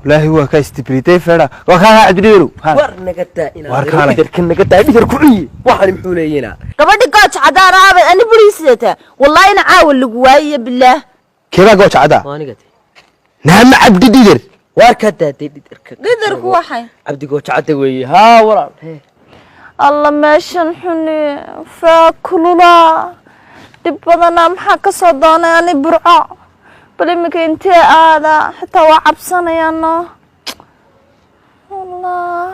والله هو كاستبريتي فعلا وكان عدليرو ورنقتا إنا بدر كنقتا بدر كعي واحد محولينا gabadhi gooch cadaan ah ani buriisata wallahi ina caawil lagu waaye billah كيف قوش عدا وانا قلت نعم عبد ديدر واركدا didarku waxay عبد قوش عدا وي ها ورا alla meeshan xuni faakulula dib badana maxaa ka soo doonay ani burco bal imika intee aada xitaa waa cabsanayaano allah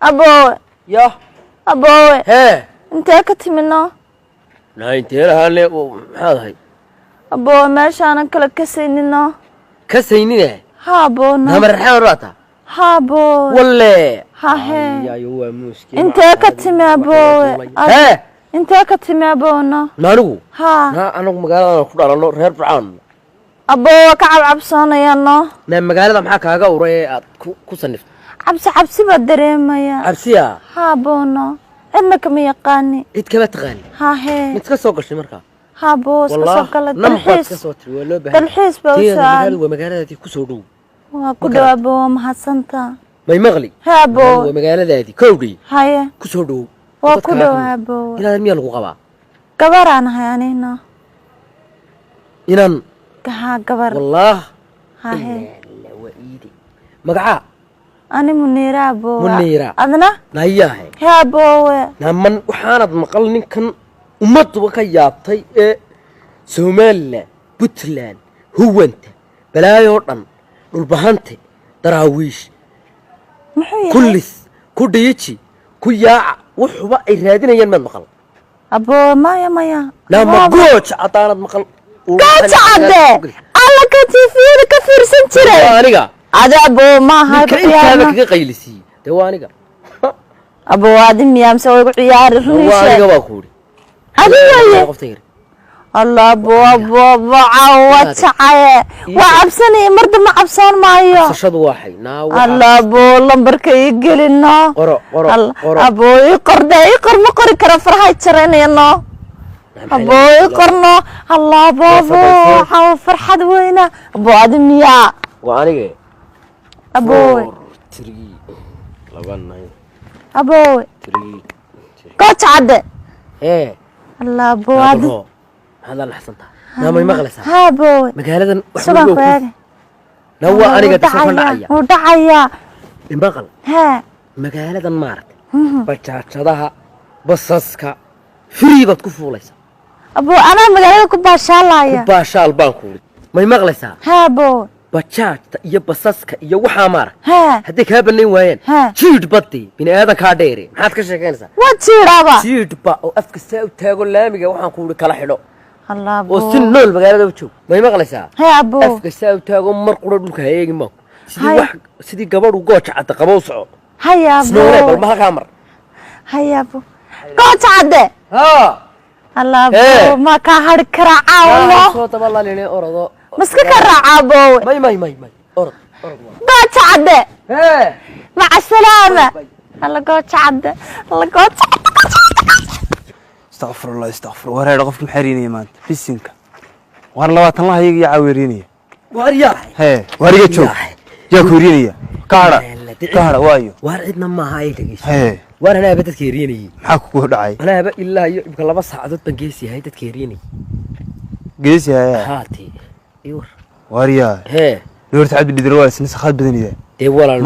aboowe يا aboowe هي intee ka timino لا انت هلا هذا هي aboowe meeshaanan kala kasaynino كسيني ha aboono نمر رحان راتا ha aboowe ولا ha hee يا يوا مشكلة intee ka timi aboowe هي intee ka timi aboono ما نقول ha أنا مقالة كل على النور هرب عن aboowe ka cabcabsanayaano نعم مقالة معك هاجا وري كوسنف cabsi baa dareemaya عرسيا haaboono cidna kama yaqaani إنت كم تغني haahee نتكسر قش مركا haaboos ka soo gala نمحط dalxiis كسر ولا به dalxiis baa u saaran ومقالة دي كسرو waa ku dhawaaboo mahadsanta ما يمغلي haaboo ومقالة دي كودي haye كسرو waa ku dhawaaboo إلى المياه الغابة gabaraan ahay anina إنن haa gabar والله haahee لا وإيدي مقعة ani muniira aboowe منيرة adna ناياه haaboowe نمن وحانت مقال كان أمت وكيابتي سومال بوتلان هو أنت بلا يورن والبهانتي دراويش muxuu yahay كلس كوديتشي كويا وحبا إرادين ينمن مقال aboowe maya maya لا مقوش عطانت مقال gooch cadde alla ka tiifiyada ka fiirsan jiray دوانيقا ada aboowe maaha ku ciyaarna كيف قيلسي دوانيقا aboowe adi miyaamse way ku ciyaari دوانيقا runisha باكوري adigaye قفتير الله بابا عوضتعي وعبسني مرد ما عبسان معي شد واحد الله ابو لمبرك يقلنا قرا ابو يقر ما قري كره فرحه ترينينا ابو يقرنا الله بابا حو فرحه وينه ابو ادميا وانيغي ابو تري لبنا ابو تري كوتش عد ايه الله ابو هذا اللي حسنتها نامي مغلسة ها ابو مقالة سبحان الله نوا أنا قد سوف نعيا ودعيا المغل ها مقالة مارت بجاشدها بصصك فريبة كفوليس ابو انا مقالة كباشالايا كباشا البانكوري ما مغلسة ها ابو بجاج يا بصصك يا وحامار ها هديك هبني وين ها جيد بدي بين هذا كاديري ما حد كشكينسا واتيرابا جيد با وافك ساو تاغو لاميغا waxaan ku kala xidho الله ابو oo si nool magaalada u joog may maqlaysaa ها ابو afka saaw taago mar qura dhulka heegi ma sidii gabadhu gooja cad qabow soco هيا snoole bal ابو ma ka mar هيا ابو كوتش عده ha الله ابو ما كهر كراعه والله soo tabala leeyahay orado مسك كراعه ابو may orad كوتش عده he مع السلامه الله كوتش عده الله كوتش استغفر الله استغفر ورا قفك محريني مان بسنك war labaatan la hayiga caawirinaya wariya he wariga joog ya kurinaya kaara waayo war cidna ma hay dhageys he war ana abad dadka yeerinay maxaa ku dhacay ana aba ilaa iyo ibka laba saacadood ban geesi hay dadka yeerinay geesi haya haati iyo wariya he doorta cabdi didarwaas nis khad badanida dee walaal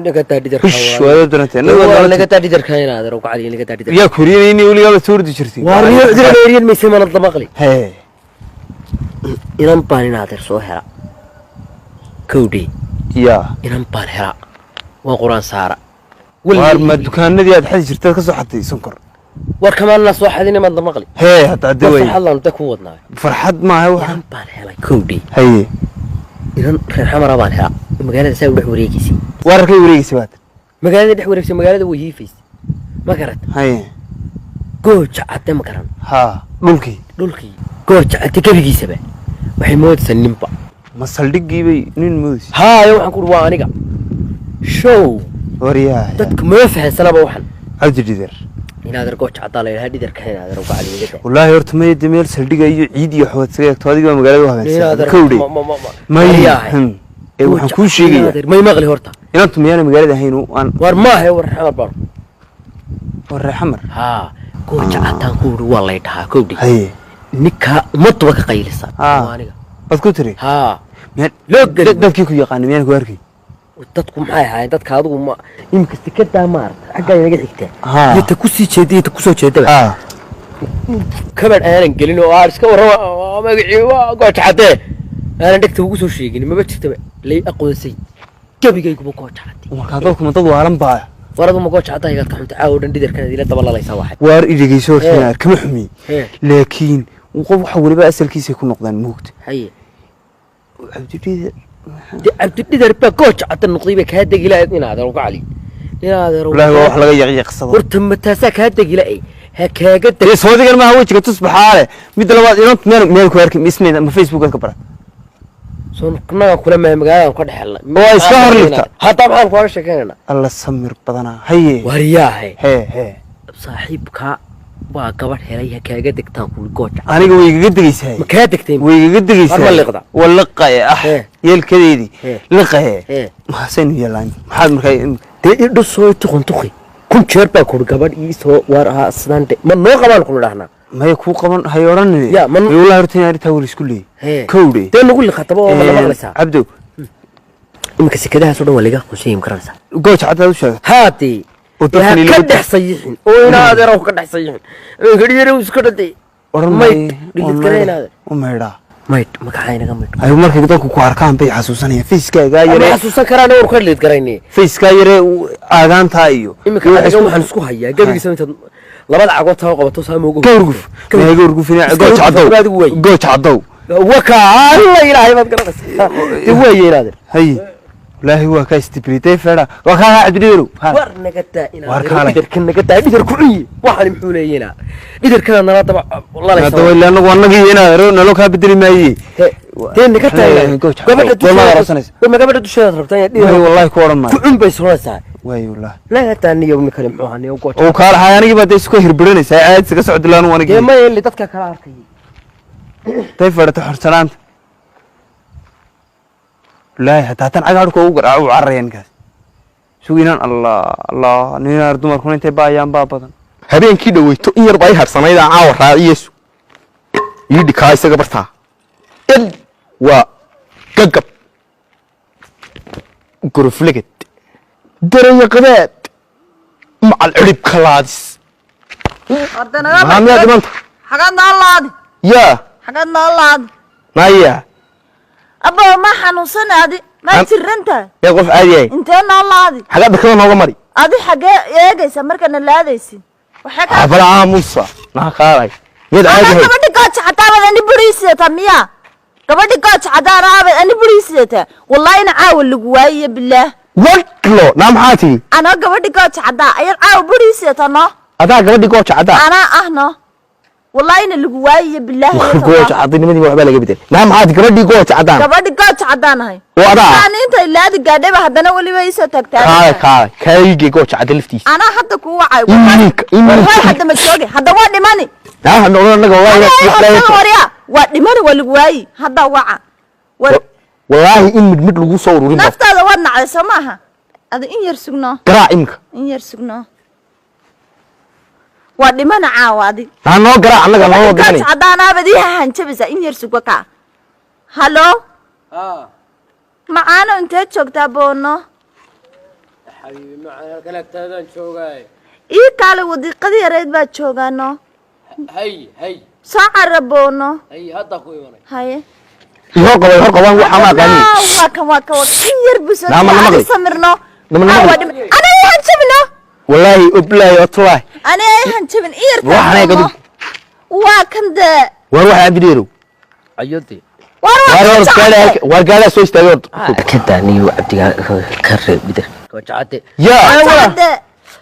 naga taadidar shooyo durante naga taadidar kaynaa daro ku cali naga taadidar ya kurinayni waliga suurdi jirtay wariya cidna yeerin meesay manad damaqli he inan baan inaadeer soo hela kowdhi ya inan baan hela waa quraan saara war ma dukaanadii aad xadi jirtay ka soo xatay sonkor war kamaan la soo xadin ma damaqli he hada daway farxad ta ku wadnaa farxad ma aha waxaan baan helay kowdhi haye inan reer xamara baan hela magaalada saa u dhex wareegisay wararkay wareegisay baad magaalada dhex wareegsay magaalada way hiifaysay ma garad haye gooja cadde ma garan ha dhulkii gooja cadde gabigiisaba waxay moodaysaa ninba ma saldhigiibay nin moodis haayo waxaan ku waa aniga show wariyaa dadku ma fahansanaba waxan cabdi didar inaad gooja cadda la yiraahdo didar ka inaad ugu caliilada wallahi horta ma yidii meel saldhiga iyo ciid iyo xood sageegto adiga magaalada u habeensan kowdhi ma waxaan kuu sheegayaa may maqli horta inantu miyana magaalada ahayn aan war maahe war xamar bar war xamar ha gooja cadaan ku waa lay dhahaa kowdi haye ninka ummadba ka qaylisa aniga bad ku tiri ha loo dadkii ku yaqaan miyana ku arkay dadku maxay ahaayeen dadka adigu ma imka sikada maar xagga inaga xigtaa inta ku sii jeediyay inta ku soo jeedaba kabad aanan gelin oo iska warrama magacii waa gooja cadee أنا دكتور وقصو شيء ما بتشتبه لي أقوى شيء كيف يجي يكون كوتش عادي وكذاك من تضوى عالم بقى ورد ما كوتش عادي قال كحمت عاود ندير كان دي لا تبلا لا يسوى واحد وار يجي يسوي كنار كم حمي لكن وقف حول بقى أسأل كيس يكون نقدان موت حي عبد الدير بقى كوتش عادي النقطة بك هذا جلا هذا روق علي هذا روق لا هو حلا يجي قصة ورتم تاسك هذا جلا إيه هكذا قد يس هو ذكر ما هو يجي تصبح حاله مثل ما ينط مين كوارك اسمه ما فيسبوك كبره صنقنا كل ما مقالة قد حلا هو يسهر لك ها طبعا كل شيء كنا الله سمر بدنا هي ورياه هي صاحبك وقبل هلاي هكذا دكتور كل جوج أنا قوي قد قيس هاي مكادكتين وقد قيس واللقة يا يالكذي لقة ما حسين يلا محل مركي تيجي صوي تخنتخي كل شربة كل قبل يسوى ورها أصلاً ما قبل كل رحنا ما يكون قبل هيورني يا من يقول له رتين أريد تقول إسكولي كودي تقول نقول خطبه ولا ما غلسها عبدو إنك سكده صدق ولا جا خشيم كرنسا قوش عدا وش هاتي كده صيحين وين هذا روح كده صيحين غير وسكتتي مايت ديتكرين هذا ومهدا مايت ما كاينه كميت أيوة مركي كده كواركان بي حسوسانية فيس كا غيره حسوسا كرانه وركل ديتكريني فيس كا غيره آذان تايو إنك waxaan isku hayaa gabigiisa inta labada cagood taa qabato saamo gowrguf ma gowrgufina gooch cadow waka alla ilaahay baad garanaysaa weeyeenaad hay ilaahay waa ka istibrité fara waa ka cabdideeru war nagata inaad idarkan nagata idar ku ciyi waxaan muxuu leeyina idarkana nala daba wallahi hadaba ilaa anagu anagi inaad nalo ka bedeli maayay teen nagata gabadha dusheeda rabtaan idar wallahi ku oran ma ku cun bay soonaysaa way wallahi la taani yow nikale muxuu ahaa oo gooch oo kaal hayaaniga baad isku hirbiranaysaa aad iska socdlaan wanigi ma yeeli dadka kala arkay tay farta xortanaanta لا حتى تنعقد كوجر أو عريان كاس سوينا الله نينا ردمر كون أنت بايام بابا habeen kii dhaweyto in yar bay harsanayda caawar raaciyaysu yidhi ka isaga bartaa waa gagab gurufleged daraya qabaad macal cirib kalaadis haddana dimanta xagadna allaadi yaa xagadna allaadi naya abba ma xanuunsanaadi ma jiranta yaa qof caadi yahay inteena allaadi xagaa dhakada nooga mari adi xagee eegaysa markana laadaysin waxaa ka abala aamusa naa qaaday mid caadi yahay gabadhi gooch cadaan ani buriisata miya gabadhi gooch cadaan ani buriisata wallahi ina caawa lagu waaye billaah wadlo naa maxaa tii ana gabadhi gooch cadaan ayad caawa buriisata no adaa gabadhi gooch cadaan ana ahno والله إن الجواية بالله جوج عطيني مني وحبالة جبتين نعم عاد كبدي جوج عدان كبدي جوج عدان هاي وأدا يعني أنت اللي هذا قاعد به هذا أنا واللي بيسا تكتب كاي جوج عدل فتيس أنا حتى كوا عاي إنك حتى متشوقي هذا وادي ماني لا نقول لك والله وادي ماني والجواي هذا وعى والله إن مثل وصور وريم نفط هذا ودنا على سماها هذا إن يرسقنا قرأ إنك إن يرسقنا وادي ما نعاودي أنا قرأ عنك أنا قرأ عدانا بديها هنشبزة إن يرسقك هلو معانا أنت شوكتا بونو حبيبي معانا قالك تاذان شوقاي إيه قالوا ودي قدي ريد بات شوقانو هي ساعة ربونو هي هذا خوي وانا هاي يهرق وان وحما قاني واكا إن يربسو نعم أنا مغري سمرنو أنا يهنشبنو والله أبلاي أطلع أنا يهنشبن إيرتا روح أنا قدو واكند وروح عبد ديرو عيوتي وقال سويس تايورد كده نيو عبد كرر بدر جوج عدي يا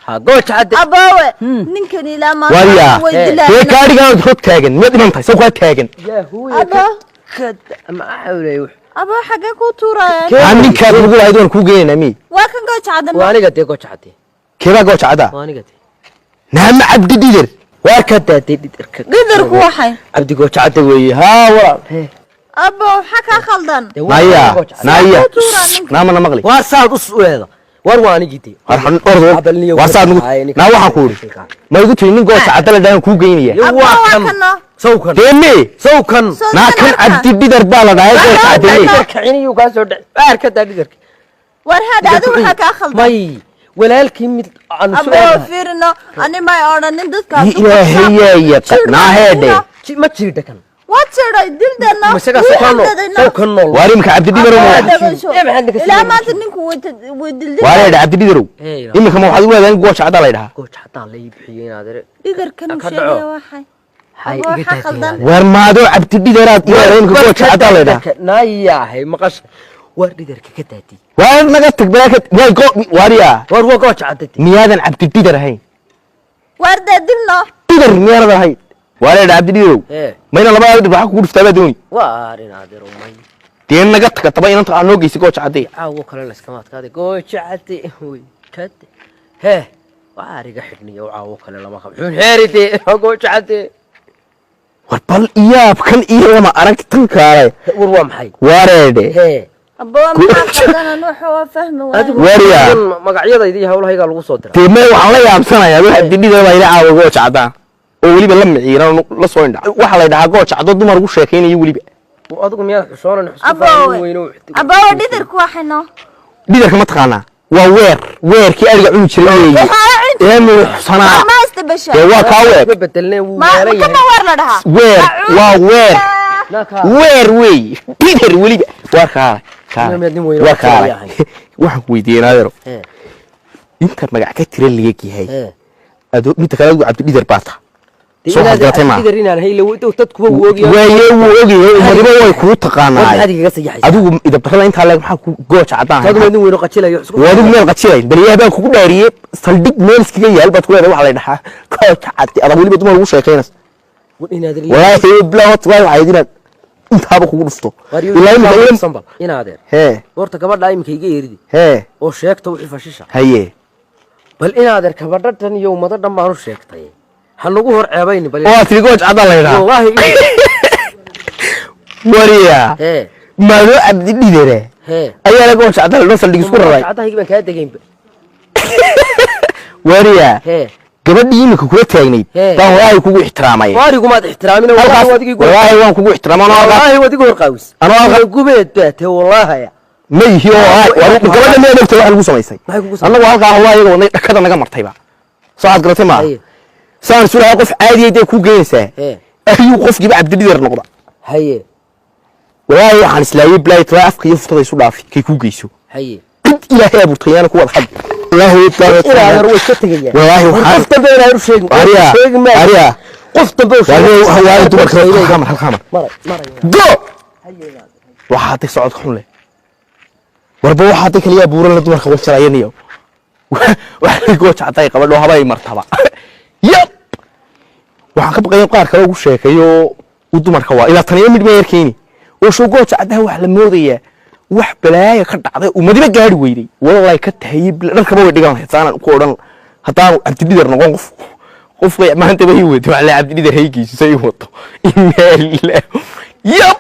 ها جوج عدي أبوه نكني لا ما ويا هي كاري قاعد تحط تاجن ما ادري انت سوق تاجن يا هو أبا كد ما حاول يروح أبا حاجة كوتورة عندي كاد يقول هيدون كو جينا مي واكن جوج عدن وانا قد جوج عدي كيف جوج عدا وانا قد نعم عبد ديدر وكذا ديدر قدر هو حي عبد جوج عدي وي ها ورا abo xaka khaldan naya naamana maqli waa saad u suuleeda war waa anigii arxan ordo waa saad nagu na waxa ku uri ma igu tii nin goosa cadala dhaan ku geynaya waa kan sawkan deeme sawkan na kan abdi dhidar baa la dhahay goosa cadala kaciniyo ka soo dhac baarka dhidar war hada adu xaka khaldan may walaalkii mid aan abo fiirno ani ma oranin dadka ilaahiya na heede ma jiida kan واتشري دلدنا سوكن نول واريمك عبد الديدرو لا ما تنكو ودلدنا واريد عبد الديدرو إمك ما واحد يقول قوش عدا لا يدها قوش عدا لا يبحيين هذا ديدر كانوا شيء واحد هاي ورمادو عبد الديدرات يا إمك قوش عدا لا يدها نايا هي مقص ورديدر كتاتي وين نقطك بلاك واريا ور قوش عدتي ميادن عبد الديدر هاي ورد دلنا ديدر ميادن هاي واريد عبد الديدرو مين الله بقى بحق كل فتاة دوني وارين هذا رومي تين نقطك طبعا أنت عنو جيسي قوش عدي وكل الاسكامات هذه قوش عدي هوي كد ها واري قحدني وكل لما خبحون هاريتي قوش عدي والبل إياب كان إيه لما أراك تنكاري وروام حي واريد ها أبوه ما خلنا نروح وفهم واريا مقعيضة يدي هؤلاء هيقال لغو صدر تيمي وحلا يابسنا يا روح الدنيا ده بايلا عاو قوش عدا ووليبا لما عيران لا soo indha waxa la yiraahdaa gooch cado dumar ugu sheekeenay waliba adigu miyaad xusoonay abaa dhidarku waxayno dhidarka ma taqaana waa weerkii ariga cuni jiray ee xusana ma istabasha waa ka weer bedelnay wuu weeray kama weer la dhahaa weer wey dhidar waliba waa ka waxaan weydiinaayo inta magac ka tira liga yahay ado inta kale uu cabdi dhidar baata soo hadlatay ma dhidarina haylo dadku wuu ogyahay mariba way ku taqaanaa adigu idabtarada inta leeg maxaa ku gooch cadaan tagmadin weyn qacilayo wadigu meel qacilay bariyaha baa kugu dhaariyay saldhig meel iskaga yaal baad ku leedahay waxa la dhahaa gooch cad adag waliba dumar ugu sheekaynas walaahi blawt way ayidina intaaba kugu dhufto ilaahay sambal ina adeer hee horta gabadha imika iga yeeridi hee oo sheegto wixii fashisha haye bal ina adeer gabadhan iyo umada dhanbaan u sheegtay halagu hor ceebayni bal oo tigooch cadaan la yiraahdo wallahi wariya ma loo abdi dhidare ayaa la gooch cadaan loo saldhig isku raray cadaan hiban ka degaynba wariya gabadhii imika kula taagnayd baan wallahi kugu ixtiraamay warigu ma ixtiraamin wallahi waan kugu ixtiraamaa wallahi wadigu hor qaawis ana gubeed baatay wallahi ma yihiin gabadha ma dhigtay wax lagu samaysay annagu halkaa hawaa iyaga wadnay dhakada naga martayba soo aad garatay ma saan suuraha qof caadi ah ku geynaysaa ayuu qofkiiba cabdi dhidar noqda haye wallahi waxaan islaayay blay traa afka iyo furtada isu dhaafi kay ku geyso haye ilaahay abu tayana ku wada xad wallahi ilaahay way ka tagayaan wallahi waxaan qof dambe inaan sheegin ariya qof dambe wallahi dumarka halkaama go waxa tay socod xun leh warba waxa tay kaliya buuran dumarka wajaraayaniyo waxa gooch caday qabadho habay martaba yab waxaan ka baqayaa qaar kale ugu sheekayo u dumarka waa ila taniyo mid meerkeeni oo soo gooch caday wax la moodaya wax balaaya ka dhacday umadiba gaari weyday wallahi ka tahay dharkaba way dhigan haysan ku oran hadaan cabdi dhidar noqon qof way maanta bay weyday wala cabdi dhidar haygiisa say wato inna lillahi yab